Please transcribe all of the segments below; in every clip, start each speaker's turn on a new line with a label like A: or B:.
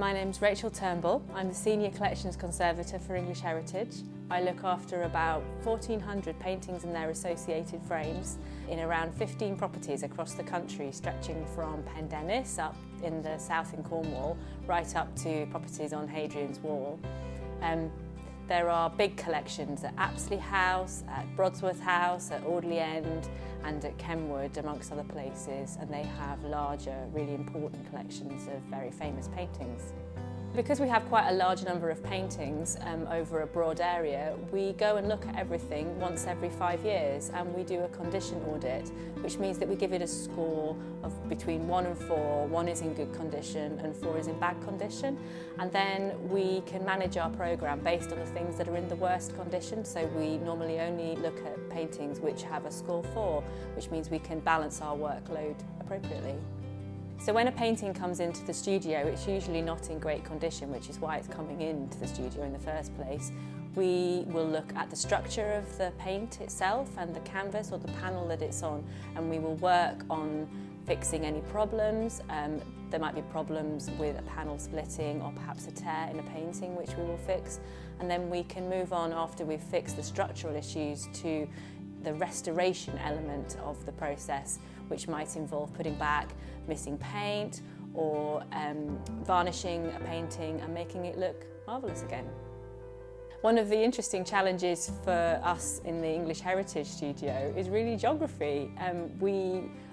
A: My name's Rachel Turnbull. I'm the Senior Collections Conservator for English Heritage. I look after about 1,400 paintings and their associated frames in around 15 properties across the country, stretching from Pendennis up in the south in Cornwall, right up to properties on Hadrian's Wall. There are big collections at Apsley House, at Brodsworth House, at Audley End and at Kenwood, amongst other places, and they have larger, really important collections of very famous paintings. Because we have quite a large number of paintings over a broad area, we go and look at everything once every 5 years, and we do a condition audit, which means that we give it a score of between 1 and 4. 1 is in good condition and 4 is in bad condition, and then we can manage our programme based on the things that are in the worst condition. So we normally only look at paintings which have a score 4, which means we can balance our workload appropriately. So when a painting comes into the studio, it's usually not in great condition, which is why it's coming into the studio in the first place. We will look at the structure of the paint itself and the canvas or the panel that it's on, and we will work on fixing any problems. There might be problems with a panel splitting or perhaps a tear in a painting, which we will fix. And then we can move on, after we've fixed the structural issues, to the restoration element of the process, which might involve putting back missing paint or varnishing a painting and making it look marvellous again. One of the interesting challenges for us in the English Heritage Studio is really geography.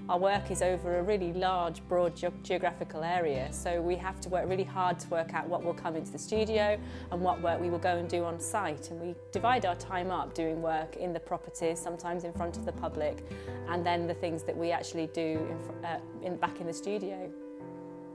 A: Our work is over a really large, broad geographical area, so we have to work really hard to work out what will come into the studio and what work we will go and do on site. And we divide our time up doing work in the properties, sometimes in front of the public, and then the things that we actually do back in the studio.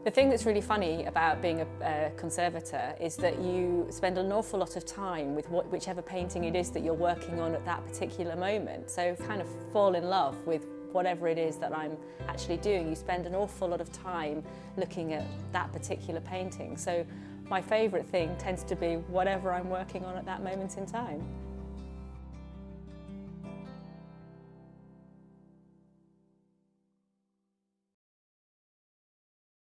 A: The thing that's really funny about being a conservator is that you spend an awful lot of time with whichever painting it is that you're working on at that particular moment. So kind of fall in love with whatever it is that I'm actually doing. You spend an awful lot of time looking at that particular painting. So my favourite thing tends to be whatever I'm working on at that moment in time.